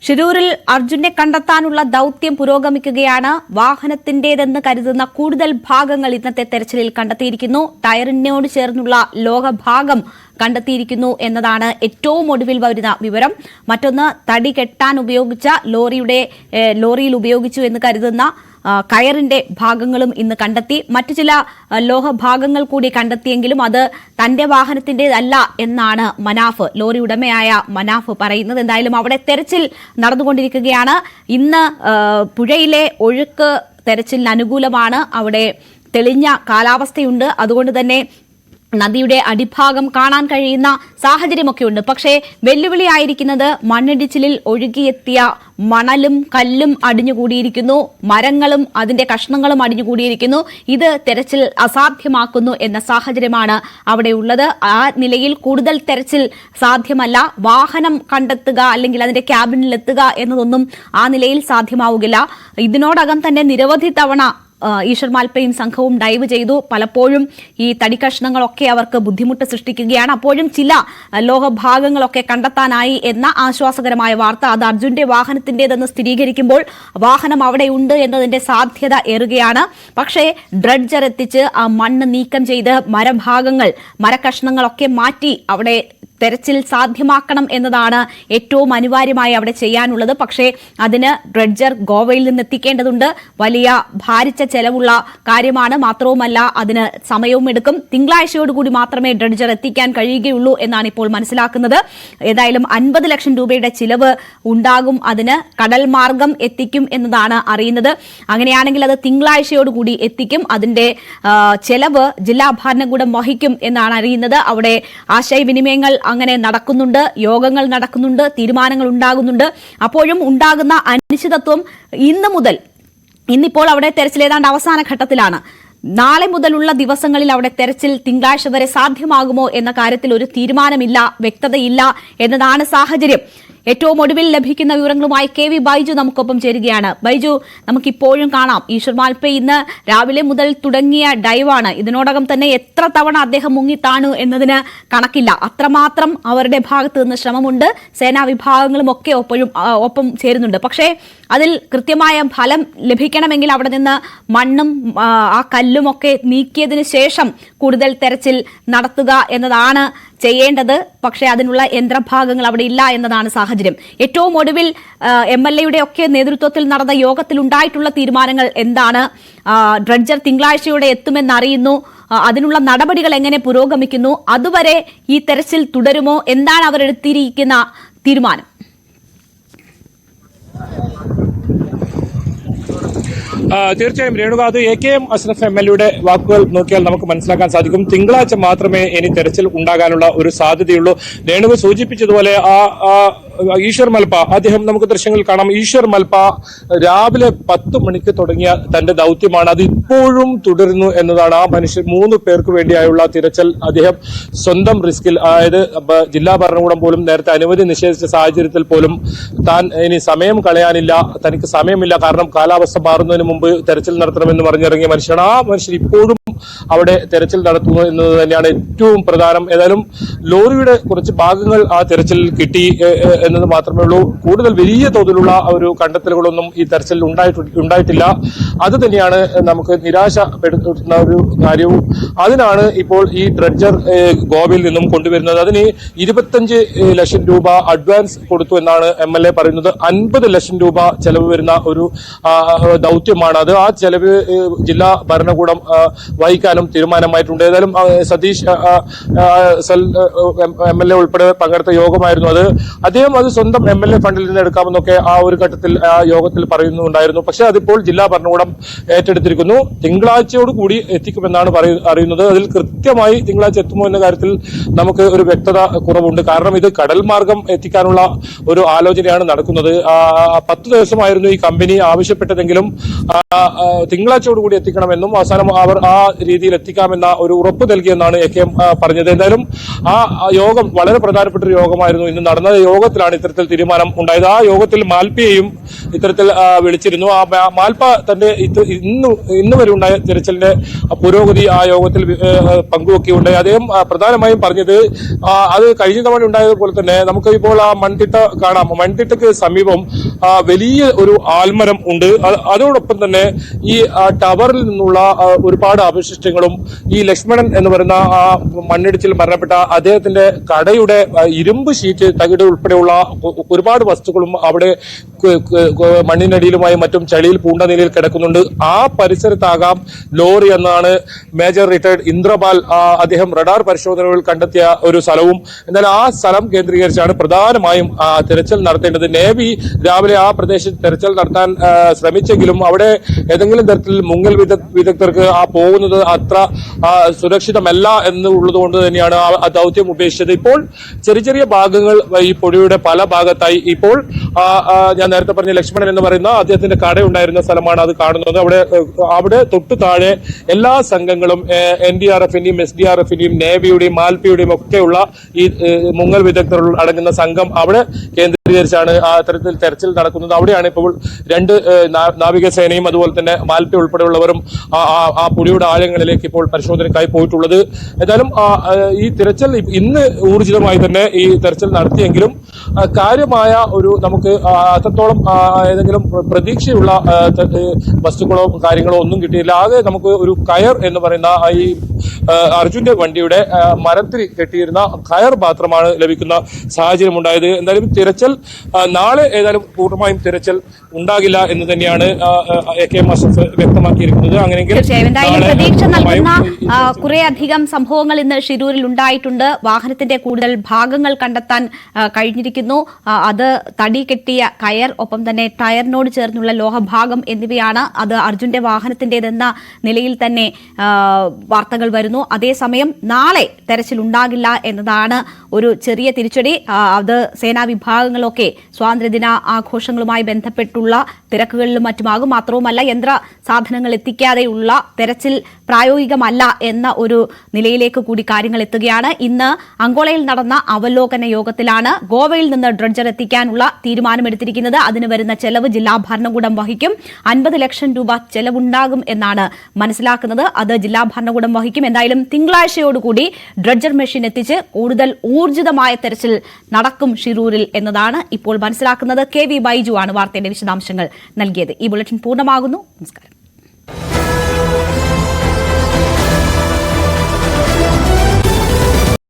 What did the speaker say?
ഷിരൂരിൽ അർജുനെ കണ്ടെത്താനുള്ള ദൌത്യം പുരോഗമിക്കുകയാണ്. വാഹനത്തിന്റേതെന്ന് കരുതുന്ന കൂടുതൽ ഭാഗങ്ങൾ ഇന്നത്തെ തെരച്ചിലിൽ കണ്ടെത്തിയിരിക്കുന്നു. ടയറിനോട് ചേർന്നുള്ള ലോഹഭാഗം കണ്ടെത്തിയിരിക്കുന്നു എന്നതാണ് ഏറ്റവും ഒടുവിൽ വരുന്ന വിവരം. മറ്റൊന്ന്, തടി കെട്ടാൻ ഉപയോഗിച്ച ലോറിയിൽ ഉപയോഗിച്ചു എന്ന് കരുതുന്ന കയറിന്റെ ഭാഗങ്ങളും ഇന്ന് കണ്ടെത്തി. മറ്റു ചില ലോഹഭാഗങ്ങൾ കൂടി കണ്ടെത്തിയെങ്കിലും അത് തന്റെ വാഹനത്തിന്റേതല്ല എന്നാണ് ലോറി ഉടമയായ മനാഫ് പറയുന്നത്. എന്തായാലും അവിടെ തെരച്ചിൽ നടന്നുകൊണ്ടിരിക്കുകയാണ്. ഇന്ന് പുഴയിലെ ഒഴുക്ക് തെരച്ചിലിന് അനുകൂലമാണ്. അവിടെ തെളിഞ്ഞ കാലാവസ്ഥയുണ്ട്. അതുകൊണ്ട് തന്നെ നദിയുടെ അടിഭാഗം കാണാൻ കഴിയുന്ന സാഹചര്യമൊക്കെയുണ്ട്. പക്ഷേ വെല്ലുവിളിയായിരിക്കുന്നത് മണ്ണിടിച്ചിലിൽ ഒഴുകിയെത്തിയ മണലും കല്ലും അടിഞ്ഞുകൂടിയിരിക്കുന്നു, മരങ്ങളും അതിന്റെ കഷ്ണങ്ങളും അടിഞ്ഞുകൂടിയിരിക്കുന്നു. ഇത് തെരച്ചിൽ അസാധ്യമാക്കുന്നു എന്ന സാഹചര്യമാണ് അവിടെ ഉള്ളത്. ആ നിലയിൽ കൂടുതൽ തെരച്ചിൽ സാധ്യമല്ല. വാഹനം കണ്ടെത്തുക അല്ലെങ്കിൽ അതിന്റെ ക്യാബിനിലെത്തുക എന്നതൊന്നും ആ നിലയിൽ സാധ്യമാവുകയില്ല. ഇതിനോടകം തന്നെ നിരവധി തവണ ഈശ്വർ മാൽപ്പയും സംഘവും ഡൈവ് ചെയ്തു. പലപ്പോഴും ഈ തടിക്കഷ്ണങ്ങളൊക്കെ അവർക്ക് ബുദ്ധിമുട്ട് സൃഷ്ടിക്കുകയാണ്. അപ്പോഴും ചില ലോഹഭാഗങ്ങളൊക്കെ കണ്ടെത്താനായി എന്ന ആശ്വാസകരമായ വാർത്ത. അത് അർജുന്റെ വാഹനത്തിന്റേതെന്ന് സ്ഥിരീകരിക്കുമ്പോൾ വാഹനം അവിടെ ഉണ്ട് എന്നതിന്റെ സാധ്യത ഏറുകയാണ്. പക്ഷേ ഡ്രഡ്ജർ എത്തിച്ച് ആ മണ്ണ് നീക്കം ചെയ്ത് മരക്കഷ്ണങ്ങളൊക്കെ മാറ്റി അവിടെ തെരച്ചിൽ സാധ്യമാക്കണം എന്നതാണ് ഏറ്റവും അനിവാര്യമായി അവിടെ ചെയ്യാനുള്ളത്. പക്ഷേ അതിന് ഡ്രഡ്ജർ ഗോവയിൽ നിന്ന് എത്തിക്കേണ്ടതുണ്ട്. വലിയ ഭാരിച്ച ചെലവുള്ള കാര്യമാണ്. മാത്രവുമല്ല അതിന് സമയവും എടുക്കും. തിങ്കളാഴ്ചയോടുകൂടി മാത്രമേ ഡ്രഡ്ജർ എത്തിക്കാൻ കഴിയുകയുള്ളൂ എന്നാണ് ഇപ്പോൾ മനസ്സിലാക്കുന്നത്. ഏതായാലും 50 ലക്ഷം രൂപയുടെ ചിലവ് ഉണ്ടാകും. അതിന് കടൽ മാർഗം എത്തിക്കും എന്നതാണ് അറിയുന്നത്. അങ്ങനെയാണെങ്കിൽ അത് തിങ്കളാഴ്ചയോടുകൂടി എത്തിക്കും. അതിന്റെ ചെലവ് ജില്ലാ ഭരണകൂടം വഹിക്കും എന്നാണ് അറിയുന്നത്. അവിടെ ആശയവിനിമയങ്ങൾ അങ്ങനെ നടക്കുന്നുണ്ട്, യോഗങ്ങൾ നടക്കുന്നുണ്ട്, തീരുമാനങ്ങൾ ഉണ്ടാകുന്നുണ്ട്. അപ്പോഴും ഉണ്ടാകുന്ന അനിശ്ചിതത്വം ഇന്നിപ്പോൾ അവിടെ തെരച്ചിൽ ഏതാണ്ട് അവസാന ഘട്ടത്തിലാണ്. നാളെ മുതലുള്ള ദിവസങ്ങളിൽ അവിടെ തെരച്ചിൽ തിങ്കളാഴ്ച വരെ സാധ്യമാകുമോ എന്ന കാര്യത്തിൽ ഒരു തീരുമാനമില്ല, വ്യക്തതയില്ല എന്നതാണ് സാഹചര്യം. ഏറ്റവും ഒടുവിൽ ലഭിക്കുന്ന വിവരങ്ങളുമായി KV ബൈജു നമുക്കൊപ്പം ചേരുകയാണ്. ബൈജു, നമുക്കിപ്പോഴും കാണാം ഈശ്വർ മാൽപ്പെ ഇന്ന് രാവിലെ മുതൽ തുടങ്ങിയ ഡൈവാണ്. ഇതിനോടകം തന്നെ എത്ര തവണ അദ്ദേഹം മുങ്ങിത്താണു എന്നതിന് കണക്കില്ല. അത്രമാത്രം അവരുടെ ഭാഗത്ത് നിന്ന് ശ്രമമുണ്ട്. സേനാ വിഭാഗങ്ങളും ഒക്കെ ഒപ്പം ചേരുന്നുണ്ട്. പക്ഷേ അതിൽ കൃത്യമായ ഫലം ലഭിക്കണമെങ്കിൽ അവിടെ നിന്ന് മണ്ണും ആ കല്ലുമൊക്കെ നീക്കിയതിനു ശേഷം കൂടുതൽ തെരച്ചിൽ നടത്തുക എന്നതാണ് ചെയ്യേണ്ടത്. പക്ഷേ അതിനുള്ള യന്ത്രഭാഗങ്ങൾ അവിടെ ഇല്ല എന്നതാണ് സാഹചര്യം. ഏറ്റവും ഒടുവിൽ MLA ഒക്കെ നേതൃത്വത്തിൽ നടന്ന യോഗത്തിൽ ഉണ്ടായിട്ടുള്ള തീരുമാനങ്ങൾ എന്താണ്? ഡ്രഡ്ജർ തിങ്കളാഴ്ചയോടെ എത്തുമെന്നറിയുന്നു. അതിനുള്ള നടപടികൾ എങ്ങനെ പുരോഗമിക്കുന്നു? അതുവരെ ഈ തെരച്ചിൽ തുടരുമോ? എന്താണ് അവരെടുത്തിരിക്കുന്ന തീരുമാനം? തീർച്ചയായും രേണുക, അത് AKM അഷ്റഫ് MLA വാക്കുകൾ നോക്കിയാൽ നമുക്ക് മനസ്സിലാക്കാൻ സാധിക്കും. തിങ്കളാഴ്ച മാത്രമേ ഇനി തെരച്ചിൽ ഉണ്ടാകാനുള്ള ഒരു സാധ്യതയുള്ളൂ. രേണുക സൂചിപ്പിച്ചതുപോലെ ഈശ്വർ മൽപ്പ, അദ്ദേഹം നമുക്ക് ദൃശ്യങ്ങൾ കാണാം. ഈശ്വർ മൽപ്പ രാവിലെ 10 മണിക്ക് തുടങ്ങിയ തന്റെ ദൌത്യമാണ്. അത് ഇപ്പോഴും തുടരുന്നു എന്നതാണ്. ആ മനുഷ്യൻ 3 പേർക്ക് വേണ്ടിയായുള്ള തിരച്ചിൽ അദ്ദേഹം സ്വന്തം റിസ്കിൽ, അതായത് ജില്ലാ ഭരണകൂടം പോലും നേരത്തെ അനുമതി നിഷേധിച്ച സാഹചര്യത്തിൽ പോലും താൻ ഇനി സമയം കളയാനില്ല, തനിക്ക് സമയമില്ല, കാരണം കാലാവസ്ഥ മാറുന്നതിന് മുമ്പ് തെരച്ചിൽ നടത്തണമെന്ന് പറഞ്ഞിറങ്ങിയ മനുഷ്യനാണ്. ആ മനുഷ്യൻ ഇപ്പോഴും അവിടെ തെരച്ചിൽ നടത്തുന്നു എന്നത് തന്നെയാണ് ഏറ്റവും പ്രധാനം. ഏതായാലും ലോറിയുടെ കുറച്ച് ഭാഗങ്ങൾ ആ തെരച്ചിൽ കിട്ടി എന്നത് മാത്രമേ ഉള്ളൂ. കൂടുതൽ വലിയ തോതിലുള്ള ഒരു കണ്ടെത്തലുകളൊന്നും ഈ തെരച്ചിൽ ഉണ്ടായിട്ടില്ല. അത് തന്നെയാണ് നമുക്ക് നിരാശപ്പെടുത്തുന്ന ഒരു കാര്യവും. അതിനാണ് ഇപ്പോൾ ഈ ഡ്രഡ്ജർ ഗോവയിൽ നിന്നും കൊണ്ടുവരുന്നത്. അതിന് 25 ലക്ഷം രൂപ അഡ്വാൻസ് കൊടുത്തു എന്നാണ് MLA പറയുന്നത്. 50 ലക്ഷം രൂപ ചെലവ് വരുന്ന ഒരു ദൌത്യമാണ് അത്. ആ ചെലവ് ജില്ലാ ഭരണകൂടം വഹിക്കാനും തീരുമാനമായിട്ടുണ്ട്. ഏതായാലും സതീഷ് MLA ഉൾപ്പെടെ പങ്കെടുത്ത യോഗമായിരുന്നു അത്. അദ്ദേഹം അത് സ്വന്തം MLA ഫണ്ടിൽ നിന്ന് എടുക്കാമെന്നൊക്കെ ആ ഒരു ഘട്ടത്തിൽ ആ യോഗത്തിൽ പറയുന്നുണ്ടായിരുന്നു. പക്ഷെ അതിപ്പോൾ ജില്ലാ ഭരണകൂടം ഏറ്റെടുത്തിരിക്കുന്നു. തിങ്കളാഴ്ചയോടുകൂടി എത്തിക്കുമെന്നാണ് അറിയുന്നത്. അതിൽ കൃത്യമായി തിങ്കളാഴ്ച എത്തുമോ എന്ന കാര്യത്തിൽ നമുക്ക് ഒരു വ്യക്തത കുറവുണ്ട്. കാരണം ഇത് കടൽ മാർഗം എത്തിക്കാനുള്ള ഒരു ആലോചനയാണ് നടക്കുന്നത്. 10 ദിവസമായിരുന്നു ഈ കമ്പനി ആവശ്യപ്പെട്ടതെങ്കിലും തിങ്കളാഴ്ചയോടുകൂടി എത്തിക്കണമെന്നും അവസാനം അവർ ആ രീതിയിൽ എത്തിക്കാമെന്ന ഒരു ഉറപ്പ് നൽകിയെന്നാണ് AKM പറഞ്ഞത്. എന്തായാലും ആ യോഗം വളരെ പ്രധാനപ്പെട്ട ഒരു യോഗമായിരുന്നു. ഇന്ന് നടന്ന യോഗത്തിലാണ് യോഗത്തിലാണ് ഇത്തരത്തിൽ തീരുമാനം ഉണ്ടായത്. ആ യോഗത്തിൽ മാൽപ്പയെയും ഇത്തരത്തിൽ വിളിച്ചിരുന്നു. ആ മാൽപ്പ തന്റെ ഇന്ന് വരെ ഉണ്ടായ തിരച്ചിലിന്റെ പുരോഗതി ആ യോഗത്തിൽ പങ്കുവെക്കുകയുണ്ടായി. അദ്ദേഹം പ്രധാനമായും പറഞ്ഞത് അത് കഴിഞ്ഞ തവണ ഉണ്ടായതുപോലെ തന്നെ നമുക്ക് ഇപ്പോൾ ആ മൺതിട്ട കാണാം. മൺതിട്ടയ്ക്ക് സമീപം വലിയ ഒരു ആൽമരം ഉണ്ട്. അതോടൊപ്പം തന്നെ ഈ ടവറിൽ നിന്നുള്ള ഒരുപാട് അവശിഷ്ടങ്ങളും ഈ ലക്ഷ്മണൻ എന്ന് പറയുന്ന ആ മണ്ണിടിച്ചിൽ മരണപ്പെട്ട അദ്ദേഹത്തിന്റെ കടയുടെ ഇരുമ്പ് ഷീറ്റ്, തകിട് ഉൾപ്പെടെയുള്ള ഒരുപാട് വസ്തുക്കളും അവിടെ മണ്ണിനടിയിലുമായി മറ്റും ചളിയിൽ പൂണ്ട നിലയിൽ കിടക്കുന്നുണ്ട്. ആ പരിസരത്താകാം ലോറി എന്നാണ് മേജർ റിട്ടയർഡ് ഇന്ദ്രപാൽ അദ്ദേഹം റഡാർ പരിശോധനകളിൽ കണ്ടെത്തിയ ഒരു സ്ഥലവും. എന്നാൽ ആ സ്ഥലം കേന്ദ്രീകരിച്ചാണ് പ്രധാനമായും തിരച്ചിൽ നടത്തേണ്ടത്. നേവി രാവിലെ ആ പ്രദേശത്ത് തിരച്ചിൽ നടത്താൻ ശ്രമിച്ചെങ്കിലും അവിടെ ഏതെങ്കിലും തരത്തിൽ മുങ്ങൽ വിദഗ്ധർക്ക് പോകുന്നത് അത്ര സുരക്ഷിതമല്ല എന്നുള്ളതുകൊണ്ട് തന്നെയാണ് ആ ദൗത്യം ഉപേക്ഷിച്ചത്. ഇപ്പോൾ ചെറിയ ചെറിയ ഭാഗങ്ങൾ ഈ പൊടിയുടെ പല ഭാഗത്തായി ഇപ്പോൾ ഞാൻ നേരത്തെ പറഞ്ഞ ലക്ഷ്മണൻ എന്ന് പറയുന്ന അദ്ദേഹത്തിന്റെ കടയുണ്ടായിരുന്ന സ്ഥലമാണ് അത് കാണുന്നത്. അവിടെ തൊട്ടു താഴെ എല്ലാ സംഘങ്ങളും NDRFന്റെയും SDRFന്റെയും നേവിയുടെയും മാൽപ്പയുടെയും ഒക്കെയുള്ള ഈ മുങ്ങൽ വിദഗ്ധർ അടങ്ങുന്ന സംഘം അവിടെ കേന്ദ്രീകരിച്ചാണ് അത്തരത്തിൽ തെരച്ചിൽ നടക്കുന്നത്. അവിടെയാണ് ഇപ്പോൾ 2 നാവികസേനയും അതുപോലെ തന്നെ മാൽപ്പ ഉൾപ്പെടെയുള്ളവരും ആ പുഴയുടെ ആഴങ്ങളിലേക്ക് ഇപ്പോൾ പരിശോധനയ്ക്കായി പോയിട്ടുള്ളത്. ഏതായാലും ഈ തിരച്ചിൽ ഇന്ന് ഊർജിതമായി തന്നെ ഈ തെരച്ചിൽ നടത്തിയെങ്കിലും കാര്യമായ ഒരു നമുക്ക് അത്രത്തോളം ഏതെങ്കിലും പ്രതീക്ഷയുള്ള വസ്തുക്കളോ കാര്യങ്ങളോ ഒന്നും കിട്ടിയില്ല. ആകെ നമുക്ക് ഒരു കയർ എന്ന് പറയുന്ന ഈ അർജുന്റെ വണ്ടിയുടെ മരത്തിൽ കെട്ടിയിരുന്ന കയർ മാത്രമാണ് ലഭിക്കുന്ന സാഹചര്യം ഉണ്ടായത്. എന്തായാലും തിരച്ചിൽ നാളെ ഏതായാലും പൂർണ്ണമായും തിരച്ചിൽ ഉണ്ടാകില്ല എന്ന് തന്നെയാണ് AKM അഷ്റഫ് വ്യക്തമാക്കിയിരിക്കുന്നത്. അങ്ങനെയെങ്കിൽ പ്രതീക്ഷ നൽകുന്ന കുറേയധികം സംഭവങ്ങൾ ഇന്ന് ഷിരൂരിൽ ഉണ്ടായിട്ടുണ്ട്. വാഹനത്തിന്റെ കൂടുതൽ ഭാഗങ്ങൾ കണ്ടെത്താൻ കഴിഞ്ഞിരിക്കുന്നു. അത് തടി കെട്ടിയ കയർ, ഒപ്പം തന്നെ ടയറിനോട് ചേർന്നുള്ള ലോഹഭാഗം എന്നിവയാണ്. അത് അർജുന്റെ വാഹനത്തിന്റേതെന്ന നിലയിൽ തന്നെ വാർത്തകൾ വരുന്നു. അതേസമയം നാളെ തെരച്ചിൽ ഉണ്ടാകില്ല എന്നതാണ് ഒരു ചെറിയ തിരിച്ചടി. അത് സേനാ വിഭാഗങ്ങളൊക്കെ സ്വാതന്ത്ര്യദിന ആഘോഷങ്ങളുമായി ബന്ധപ്പെട്ടുള്ള തിരക്കുകളിലും മറ്റുമാകും. മാത്രവുമല്ല, യന്ത്ര സാധനങ്ങൾ എത്തിക്കാതെയുള്ള തെരച്ചിൽ പ്രായോഗികമല്ല എന്ന ഒരു നിലയിലേക്ക് കൂടി കാര്യങ്ങൾ എത്തുകയാണ്. ഇന്ന് അങ്കോളയിൽ നടന്ന അവലോകന യോഗത്തിലാണ് ഗോവയിൽ നിന്ന് ഡ്രഡ്ജർ എത്തിക്കാനുള്ള തീരുമാനമെടുത്തിരിക്കുന്നത്. അതിന് വരുന്ന ചെലവ് ജില്ലാ ഭരണകൂടം വഹിക്കും. 50 ലക്ഷം രൂപ ചെലവുണ്ടാകും എന്നാണ് മനസ്സിലാക്കുന്നത്. അത് ജില്ലാ ഭരണകൂടം വഹിക്കും. എന്തായാലും തിങ്കളാഴ്ചയോടുകൂടി ഡ്രഡ്ജർ മെഷീൻ എത്തിച്ച് കൂടുതൽ ഊർജിതമായ തെരച്ചിൽ നടക്കും ഷിരൂരിൽ എന്നതാണ് ഇപ്പോൾ മനസ്സിലാക്കുന്നത്. KV ബൈജു ആണ് വാർത്തയുടെ വിശദാംശങ്ങൾ നൽകിയത്. ഈ ബുള്ളറ്റിൻ പൂർണ്ണമാകുന്നു. നമസ്കാരം.